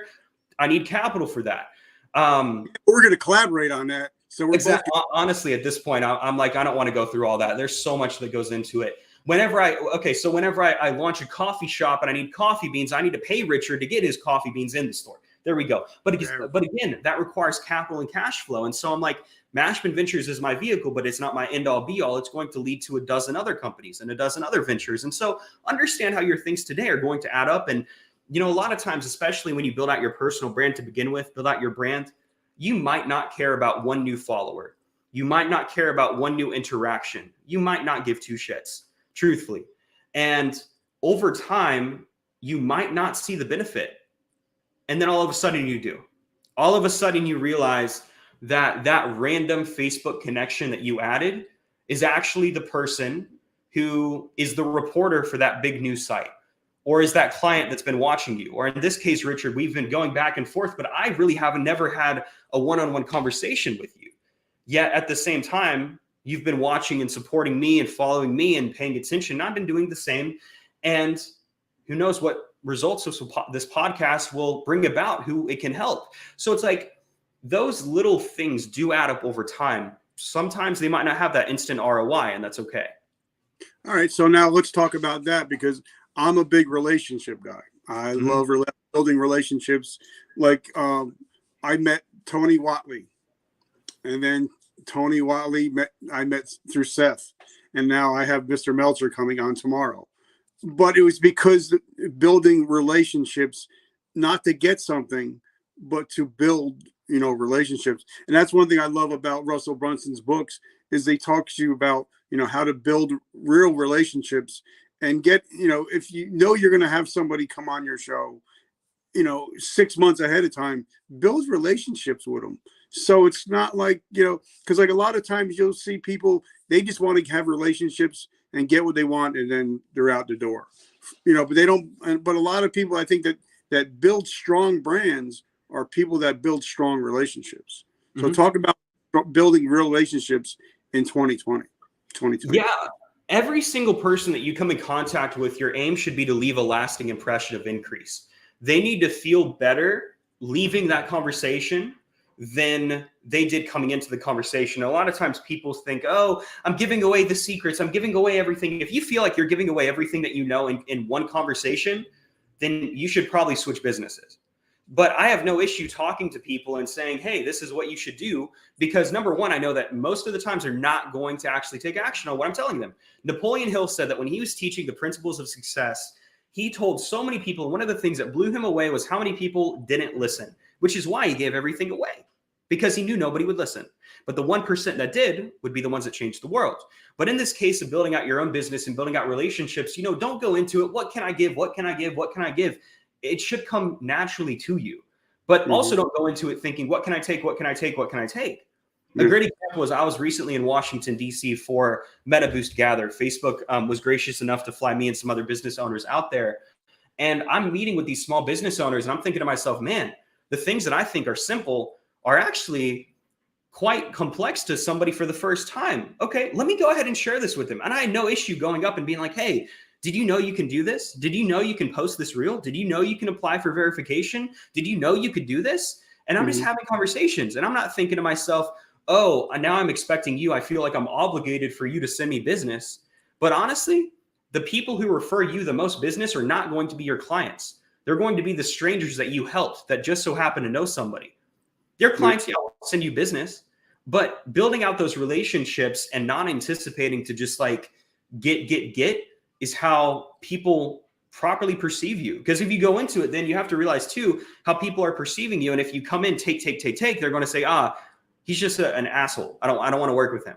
B: I need capital for that.
A: We're going to collaborate on that. So we're
B: exactly. Honestly, at this point, I'm like, I don't want to go through all that. There's so much that goes into it. Whenever I launch a coffee shop and I need coffee beans, I need to pay Richard to get his coffee beans in the store. There we go. But again, that requires capital and cash flow. And so I'm like, Mashman Ventures is my vehicle, but it's not my end all be all. It's going to lead to a dozen other companies and a dozen other ventures. And so understand how your things today are going to add up. And, a lot of times, especially when you build out your personal brand to begin with, build out your brand, you might not care about one new follower. You might not care about one new interaction. You might not give two shits, truthfully. And over time, you might not see the benefit. And then all of a sudden you do. All of a sudden you realize that random Facebook connection that you added is actually the person who is the reporter for that big news site, or is that client that's been watching you. Or in this case, Richard, we've been going back and forth, but I really have never had a one-on-one conversation with you. Yet at the same time, you've been watching and supporting me and following me and paying attention. I've been doing the same. And who knows what results of this podcast will bring about, who it can help. So it's like those little things do add up over time. Sometimes they might not have that instant ROI, and that's okay.
A: All right. So now let's talk about that, because I'm a big relationship guy. I love building relationships. Like I met Tony Watley, and then Tony Watley I met through Seth, and now I have Mr. Meltzer coming on tomorrow. But it was because building relationships, not to get something, but to build, relationships. And that's one thing I love about Russell Brunson's books, is they talk to you about, how to build real relationships and get, if you're going to have somebody come on your show, 6 months ahead of time, build relationships with them. So it's not like, because like a lot of times you'll see people, they just want to have relationships and get what they want, and then they're out the door, but they don't. But a lot of people, I think that build strong brands are people that build strong relationships. So talk about building real relationships in 2020.
B: Yeah. Every single person that you come in contact with, your aim should be to leave a lasting impression of increase. They need to feel better leaving that conversation than they did coming into the conversation. A lot of times people think, oh, I'm giving away the secrets. I'm giving away everything. If you feel like you're giving away everything that you know in one conversation, then you should probably switch businesses. But I have no issue talking to people and saying, hey, this is what you should do. Because number one, I know that most of the times they're not going to actually take action on what I'm telling them. Napoleon Hill said that when he was teaching the principles of success, he told so many people, one of the things that blew him away was how many people didn't listen, which is why he gave everything away, because he knew nobody would listen. But the 1% that did would be the ones that changed the world. But in this case of building out your own business and building out relationships, don't go into it. What can I give? What can I give? What can I give? It should come naturally to you. but also don't go into it thinking, what can I take? What can I take? What can I take? A great example is I was recently in Washington, D.C. for MetaBoost Gather. Facebook was gracious enough to fly me and some other business owners out there. And I'm meeting with these small business owners, and I'm thinking to myself, man, the things that I think are simple are actually quite complex to somebody for the first time. Okay, let me go ahead and share this with them. And I had no issue going up and being like, hey, did you know you can do this? Did you know you can post this reel? Did you know you can apply for verification? Did you know you could do this? And I'm just having conversations, and I'm not thinking to myself, oh, now I'm expecting you. I feel like I'm obligated for you to send me business. But honestly, the people who refer you the most business are not going to be your clients. They're going to be the strangers that you helped that just so happen to know somebody. Their clients, will send you business, but building out those relationships and not anticipating to just like get is how people properly perceive you. Because if you go into it, then you have to realize too how people are perceiving you. And if you come in, take, they're going to say, he's just an asshole. I don't want to work with him.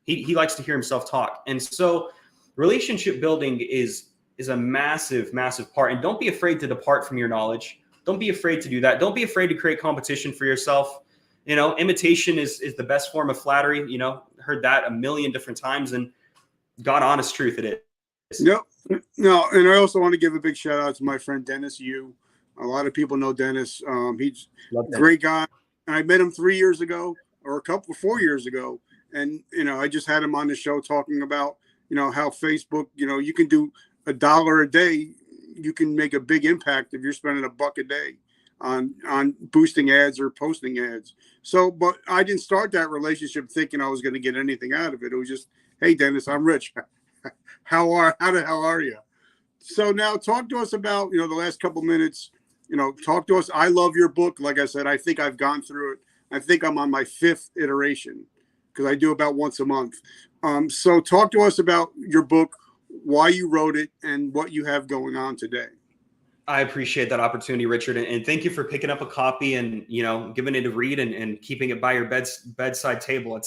B: He likes to hear himself talk. And so relationship building is a massive, massive part. And don't be afraid to depart from your knowledge. Don't be afraid to do that. Don't be afraid to create competition for yourself. Imitation is the best form of flattery. Heard that a million different times, and God honest truth it is.
A: No, and I also want to give a big shout out to my friend Dennis Yu. A lot of people know Dennis. He's a great guy. I met him 3 years ago, or 4 years ago, and I just had him on the show talking about how Facebook, you can do $1 a day. You can make a big impact if you're spending $1 a day on boosting ads or posting ads. So, but I didn't start that relationship thinking I was going to get anything out of it. It was just, hey, Dennis, I'm rich. How the hell are you? So now talk to us about, the last couple minutes, talk to us. I love your book. Like I said, I think I've gone through it. I think I'm on my 5th iteration because I do about once a month. So talk to us about your book, why you wrote it, and what you have going on today.
B: I appreciate that opportunity, Richard. And thank you for picking up a copy and, giving it a read and keeping it by your bedside table.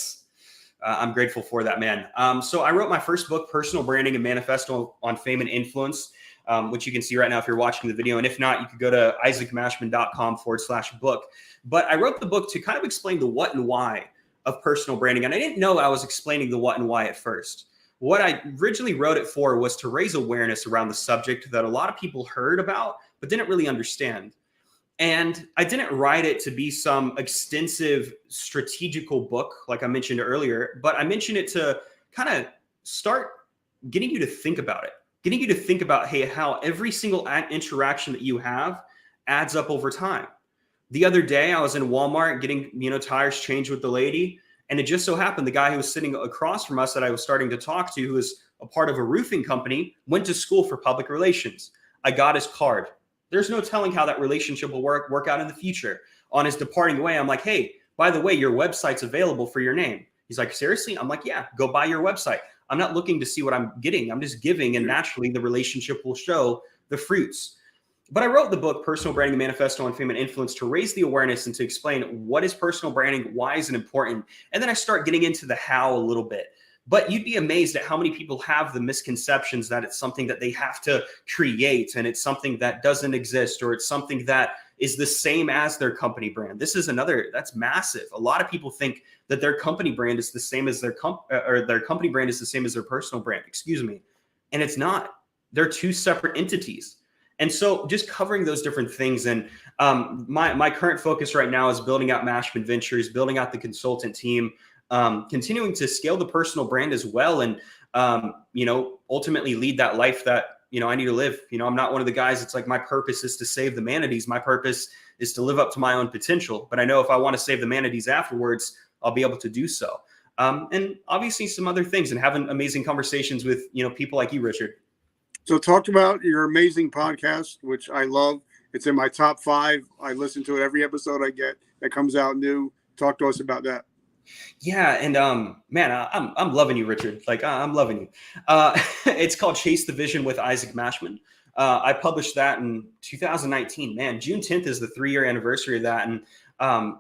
B: I'm grateful for that, man. So I wrote my first book, Personal Branding, a Manifesto on Fame and Influence, which you can see right now if you're watching the video. And if not, you could go to isaacmashman.com/book. But I wrote the book to kind of explain the what and why of personal branding. And I didn't know I was explaining the what and why at first. What I originally wrote it for was to raise awareness around the subject that a lot of people heard about, but didn't really understand. And I didn't write it to be some extensive strategical book, like I mentioned earlier, but I mentioned it to kind of start getting you to think about it, getting you to think about, hey, how every single interaction that you have adds up over time. The other day, I was in Walmart getting, tires changed with the lady. And it just so happened the guy who was sitting across from us that I was starting to talk to, who was a part of a roofing company, went to school for public relations. I got his card. There's no telling how that relationship will work out in the future. On his departing way, I'm like, hey, by the way, your website's available for your name. He's like, seriously? I'm like, yeah, go buy your website. I'm not looking to see what I'm getting. I'm just giving, and naturally the relationship will show the fruits. But I wrote the book, Personal Branding, a Manifesto on Fame and Influence, to raise the awareness and to explain what is personal branding, why is it important, and then I start getting into the how a little bit. But you'd be amazed at how many people have the misconceptions that it's something that they have to create, and it's something that doesn't exist, or it's something that is the same as their company brand. This is that's massive. A lot of people think that their company brand is the same as their company brand is the same as their personal brand, and it's not. They're two separate entities. And so just covering those different things. And my current focus right now is building out Mashman Ventures, building out the consultant team, continuing to scale the personal brand as well. And, ultimately lead that life that, I need to live. I'm not one of the guys. It's like my purpose is to save the manatees. My purpose is to live up to my own potential. But I know if I want to save the manatees afterwards, I'll be able to do so. And obviously some other things, and having amazing conversations with, people like you, Richard.
A: So talk about your amazing podcast, which I love. It's in my top 5. I listen to it every episode I get that comes out new. Talk to us about that.
B: Yeah. And man, I'm loving you, Richard. Like I'm loving you. It's called Chase the Vision with Isaac Mashman. I published that in 2019, man. June 10th is the 3-year anniversary of that. And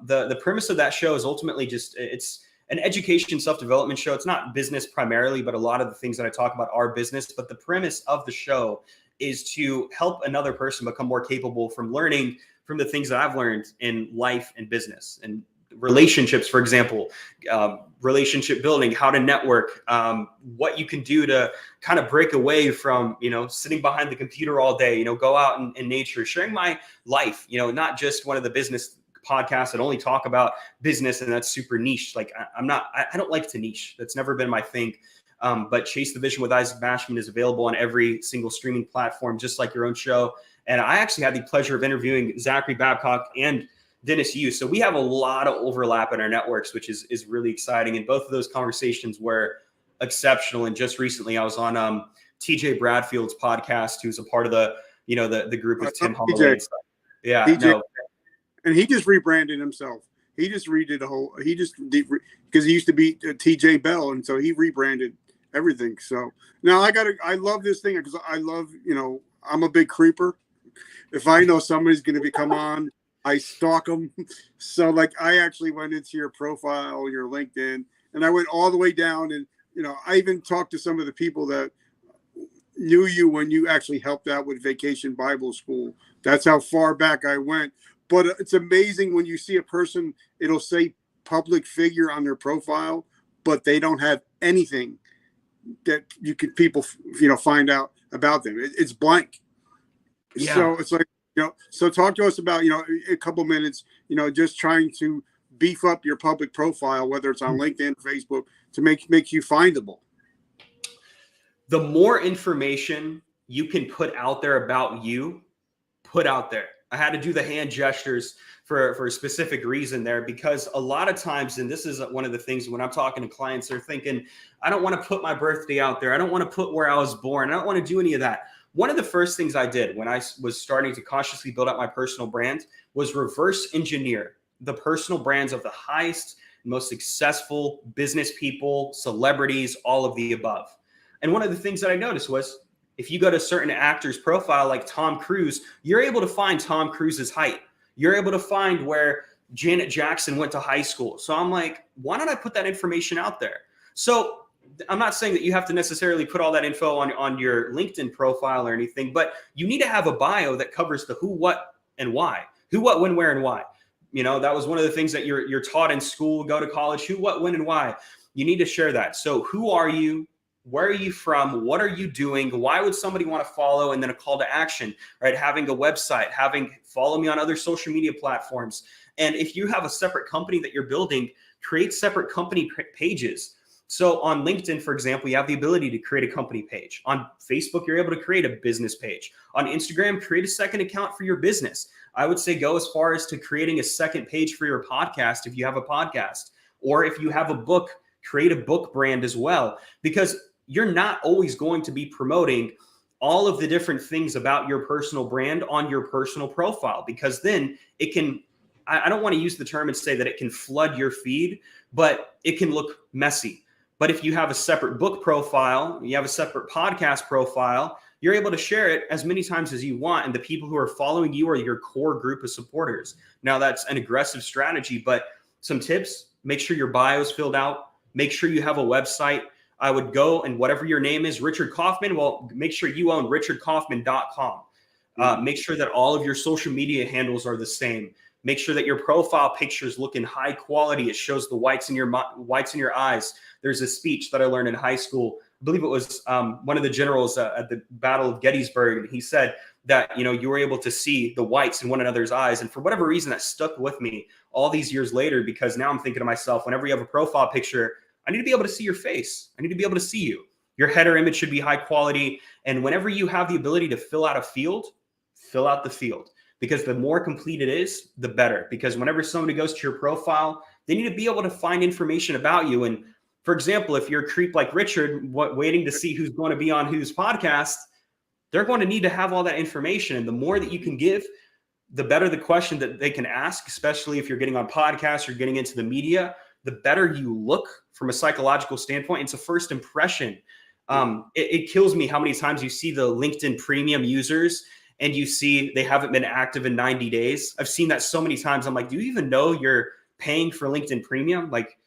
B: the premise of that show is ultimately it's an education self-development show. It's not business primarily, but a lot of the things that I talk about are business. But the premise of the show is to help another person become more capable from from the things that I've learned in life and business and relationships, for example, relationship building, how to network, what you can do to kind of break away from, sitting behind the computer all day, go out in nature, sharing my life, not just one of the business podcasts that only talk about business and that's super niche. Like I don't like to niche. That's never been my thing. But Chase the Vision with Isaac Mashman is available on every single streaming platform, just like your own show. And I actually had the pleasure of interviewing Zachary Babcock and Dennis Yu. So we have a lot of overlap in our networks, which is really exciting. And both of those conversations were exceptional. And just recently I was on TJ Bradfield's podcast, who's a part of the group of Tim Holloway. Yeah,
A: TJ,
B: no.
A: And he just rebranded himself. He just redid because he used to be TJ Bell. And so he rebranded everything. So now I love this thing because I love, I'm a big creeper. If I know somebody's going to come on, I stalk them. So like I actually went into your profile, your LinkedIn, and I went all the way down. And, I even talked to some of the people that knew you when you actually helped out with Vacation Bible School. That's how far back I went. But it's amazing when you see a person, it'll say public figure on their profile, but they don't have anything that people find out about them. It's blank. Yeah. So it's like, so talk to us about, a couple minutes, just trying to beef up your public profile, whether it's on LinkedIn, Facebook, to make you findable.
B: The more information you can put out there about you, put out there. I had to do the hand gestures for a specific reason there, because a lot of times, and this is one of the things when I'm talking to clients, they're thinking, I don't want to put my birthday out there. I don't want to put where I was born. I don't want to do any of that. One of the first things I did when I was starting to consciously build up my personal brand was reverse engineer the personal brands of the highest, most successful business people, celebrities, all of the above. And one of the things that I noticed was if you go to a certain actor's profile, like Tom Cruise, you're able to find Tom Cruise's height. You're able to find where Janet Jackson went to high school. So I'm like, why don't I put that information out there? So I'm not saying that you have to necessarily put all that info on your LinkedIn profile or anything, but you need to have a bio that covers the who, what, and why. Who, what, when, where, and why. That was one of the things that you're taught in school, go to college, who, what, when, and why. You need to share that. So who are you? Where are you from? What are you doing? Why would somebody want to follow? And then a call to action, right? Having a website, follow me on other social media platforms. And if you have a separate company that you're building, create separate company pages. So on LinkedIn, for example, you have the ability to create a company page. On Facebook, you're able to create a business page. On Instagram, create a second account for your business. I would say go as far as to creating a second page for your podcast if you have a podcast. Or if you have a book, create a book brand as well. Because you're not always going to be promoting all of the different things about your personal brand on your personal profile, because then it can, I don't want to use the term and say that it can flood your feed, but it can look messy. But if you have a separate book profile, you have a separate podcast profile, you're able to share it as many times as you want. And the people who are following you are your core group of supporters. Now that's an aggressive strategy, but some tips: make sure your bio is filled out. Make sure you have a website. I would go, and whatever your name is, Richard Kaufman, well, make sure you own richardkaufman.com. Make sure that all of your social media handles are the same. Make sure that your profile pictures look in high quality. It shows the whites in your eyes. There's a speech that I learned in high school. I believe it was one of the generals at the Battle of Gettysburg. And he said that, you were able to see the whites in one another's eyes. And for whatever reason, that stuck with me all these years later, because now I'm thinking to myself, whenever you have a profile picture, I need to be able to see your face. I need to be able to see you. Your header image should be high quality. And whenever you have the ability to fill out a field, fill out the field. Because the more complete it is, the better. Because whenever somebody goes to your profile, they need to be able to find information about you. And for example, if you're a creep like Richard, waiting to see who's going to be on whose podcast, they're going to need to have all that information. And the more that you can give, the better the question that they can ask, especially if you're getting on podcasts or getting into the media, the better you look from a psychological standpoint. It's a first impression. It kills me how many times you see the LinkedIn premium users and you see they haven't been active in 90 days. I've seen that so many times. I'm like, do you even know you're paying for LinkedIn premium? Like,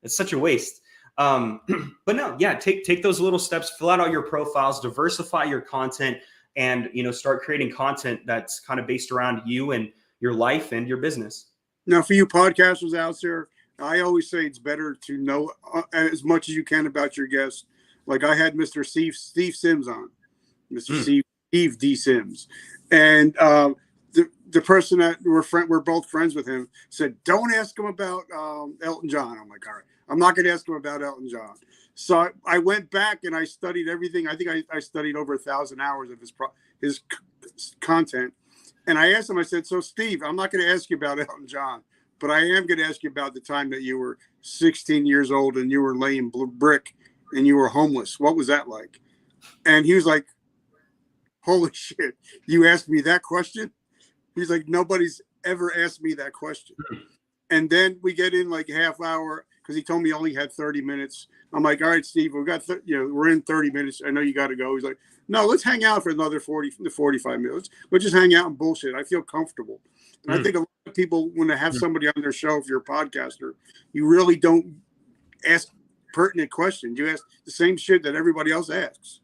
B: it's such a waste. But no, yeah, take those little steps, fill out all your profiles, diversify your content, and start creating content that's kind of based around you. And your life and your business.
A: Now, for you podcasters out there, I always say it's better to know as much as you can about your guests. Like I had Mr. Steve Sims on, Mr. Steve D. Sims, and the person that we're both friends with him said, "Don't ask him about Elton John." I'm like, all right, I'm not going to ask him about Elton John. So I went back and I studied everything. I think I studied over 1,000 hours of his content, and I asked him. I said, "So Steve, I'm not going to ask you about Elton John." But I am going to ask you about the time that you were 16 years old and you were laying brick and you were homeless. What was that like? And he was like, holy shit, you asked me that question? He's like, nobody's ever asked me that question. And then we get in like a half hour because he told me he only had 30 minutes. I'm like, all right, Steve, we've got, we're in 30 minutes. I know you got to go. He's like, no, let's hang out for another 40 to 45 minutes. We'll just hang out and bullshit. I feel comfortable. And I think a lot of people, when they have somebody on their show, if you're a podcaster, you really don't ask pertinent questions. You ask the same shit that everybody else asks.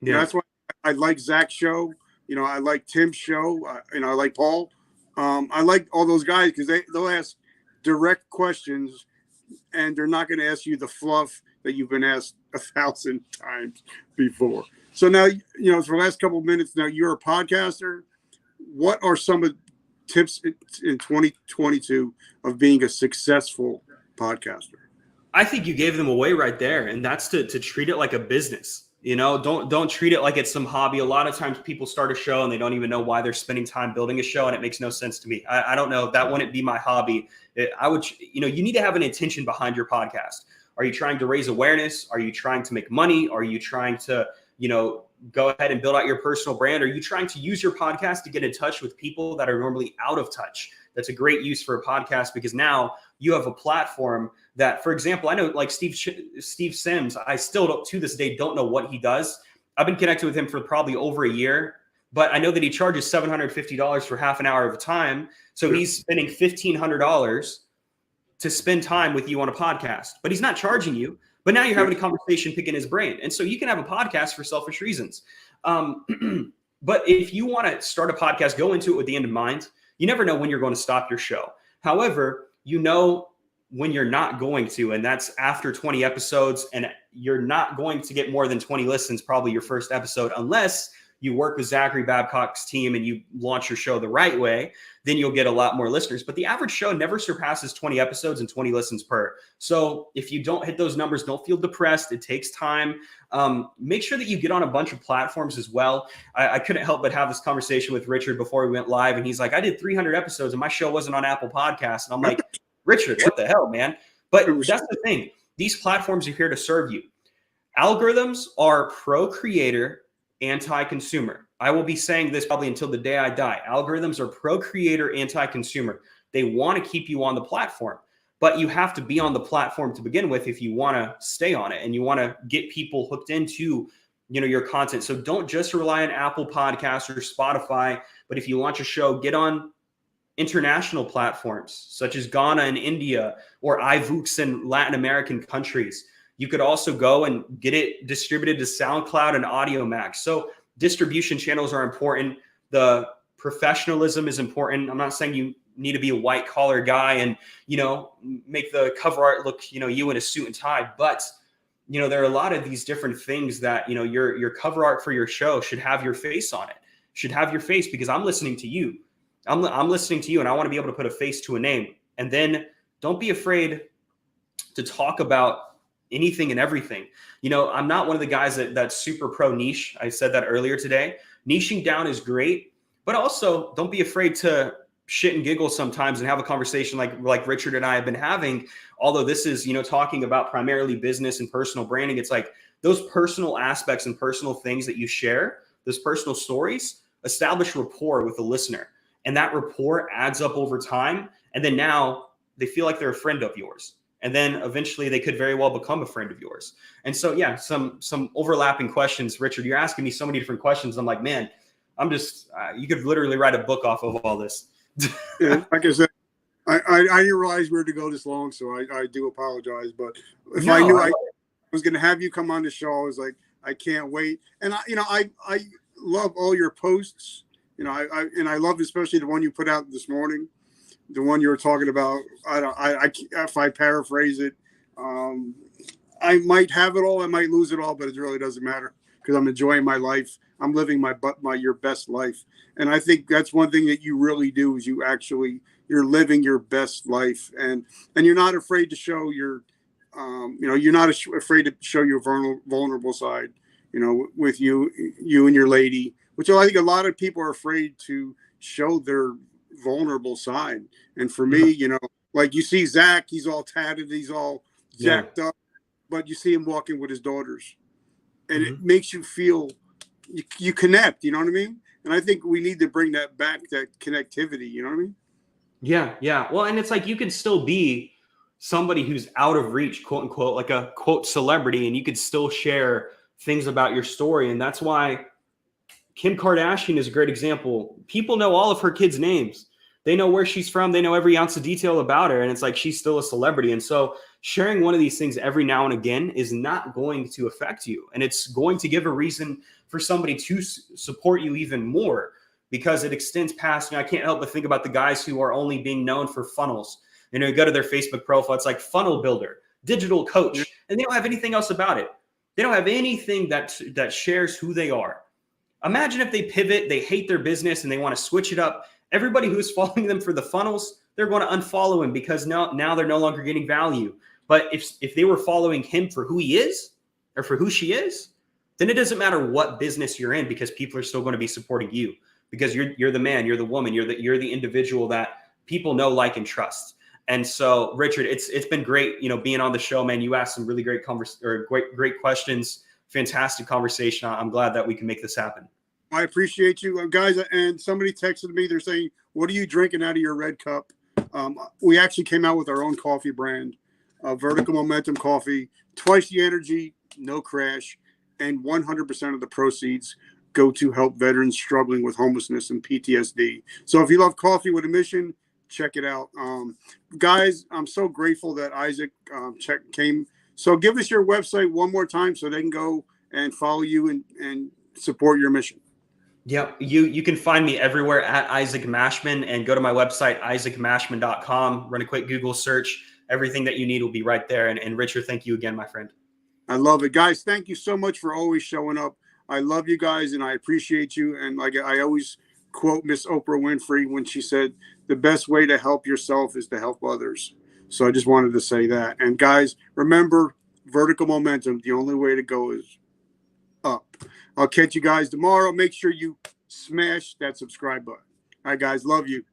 A: Yeah, that's why I like Zach's show. I like Tim's show. I like Paul. I like all those guys because they'll ask direct questions, and they're not going to ask you the fluff that you've been asked 1,000 times before. So now, for the last couple of minutes, now you're a podcaster. What are some of tips in 2022 of being a successful podcaster?
B: I think you gave them away right there, and that's to treat it like a business. Don't treat it like it's some hobby. A lot of times people start a show and they don't even know why they're spending time building a show, and it makes no sense to me. I don't know. That wouldn't be my hobby. You need to have an intention behind your podcast. Are you trying to raise awareness? Are you trying to make money? Are you trying to, go ahead and build out your personal brand? Are you trying to use your podcast to get in touch with people that are normally out of touch? That's a great use for a podcast because now you have a platform that, for example, I know like Steve Sims, I still to this day don't know what he does. I've been connected with him for probably over a year, but I know that he charges $750 for half an hour of time. So he's spending $1,500 to spend time with you on a podcast, but he's not charging you. But now you're having a conversation picking his brain. And so you can have a podcast for selfish reasons. But if you want to start a podcast, go into it with the end in mind. You never know when you're going to stop your show. However, when you're not going to, and that's after 20 episodes, and you're not going to get more than 20 listens, probably your first episode, unless you work with Zachary Babcock's team and you launch your show the right way, then you'll get a lot more listeners. But the average show never surpasses 20 episodes and 20 listens per. So if you don't hit those numbers, don't feel depressed. It takes time. Make sure that you get on a bunch of platforms as well. I couldn't help but have this conversation with Richard before we went live. And he's like, I did 300 episodes and my show wasn't on Apple Podcasts. And I'm like, Richard, what the hell, man? But that's the thing. These platforms are here to serve you. Algorithms are pro-creator, anti-consumer. I will be saying this probably until the day I die. Algorithms are pro-creator, anti-consumer. They want to keep you on the platform, but you have to be on the platform to begin with if you want to stay on it and you want to get people hooked into, your content. So don't just rely on Apple Podcasts or Spotify, but if you launch a show, get on international platforms such as Ghana and India or iVoox in Latin American countries. You could also go and get it distributed to SoundCloud and Audio Max. So distribution channels are important. The professionalism is important. I'm not saying you need to be a white collar guy and, make the cover art look, you in a suit and tie. But, there are a lot of these different things that, your cover art for your show should have your face on it, should have your face because I'm listening to you. I'm listening to you and I want to be able to put a face to a name. And then don't be afraid to talk about anything and everything. I'm not one of the guys that's super pro niche. I said that earlier today. Niching down is great, but also don't be afraid to shit and giggle sometimes and have a conversation like Richard and I have been having. Although this is, talking about primarily business and personal branding. It's like those personal aspects and personal things that you share, those personal stories, establish rapport with the listener. And that rapport adds up over time. And then now they feel like they're a friend of yours. And then eventually they could very well become a friend of yours. And so, yeah, some overlapping questions. Richard, you're asking me so many different questions. I'm like, man, I'm just, you could literally write a book off of all this.
A: Yeah, like I said, I didn't realize we were to go this long, so I do apologize. But if I knew I was going to have you come on the show, I was like, I can't wait. And I love all your posts I love especially the one you put out this morning, the one you were talking about. If I paraphrase it, I might have it all, I might lose it all, but it really doesn't matter because I'm enjoying my life. I'm living your best life, and I think that's one thing that you really do is you're living your best life, and you're not afraid to show your, you're not afraid to show your vulnerable side, with you and your lady, which I think a lot of people are afraid to show their vulnerable side. And for me, like you see Zach, he's all tatted, he's all jacked up, but you see him walking with his daughters, and it makes you feel you connect. You know what I mean? And I think we need to bring that back, that connectivity. You know what I mean?
B: Yeah, yeah. Well, and it's like you can still be somebody who's out of reach, quote unquote, like a quote celebrity, and you could still share things about your story. And that's why Kim Kardashian is a great example. People know all of her kids' names. They know where she's from. They know every ounce of detail about her. And it's like she's still a celebrity. And so sharing one of these things every now and again is not going to affect you. And it's going to give a reason for somebody to support you even more because it extends past. I can't help but think about the guys who are only being known for funnels. You go to their Facebook profile, it's like funnel builder, digital coach, and they don't have anything else about it. They don't have anything that shares who they are. Imagine if they pivot, they hate their business, and they want to switch it up. Everybody who's following them for the funnels, they're going to unfollow him because now they're no longer getting value. But if they were following him for who he is or for who she is, then it doesn't matter what business you're in because people are still going to be supporting you because you're the man, you're the woman, you're the individual that people know, like, and trust. And so, Richard, it's been great, being on the show, man. You asked some really great great questions, fantastic conversation. I'm glad that we can make this happen.
A: I appreciate you guys. And somebody texted me. They're saying, "What are you drinking out of your red cup?" We actually came out with our own coffee brand, Vertical Momentum Coffee. Twice the energy, no crash, and 100% of the proceeds go to help veterans struggling with homelessness and PTSD. So if you love coffee with a mission, check it out. Guys, I'm so grateful that Isaac came. So give us your website one more time so they can go and follow you and support your mission.
B: Yeah, you can find me everywhere at Isaac Mashman, and go to my website, isaacmashman.com. Run a quick Google search. Everything that you need will be right there. And Richard, thank you again, my friend.
A: I love it. Guys, thank you so much for always showing up. I love you guys, and I appreciate you. And like I always quote Miss Oprah Winfrey when she said, the best way to help yourself is to help others. So I just wanted to say that. And guys, remember, vertical momentum, the only way to go is up. I'll catch you guys tomorrow. Make sure you smash that subscribe button. All right, guys, love you.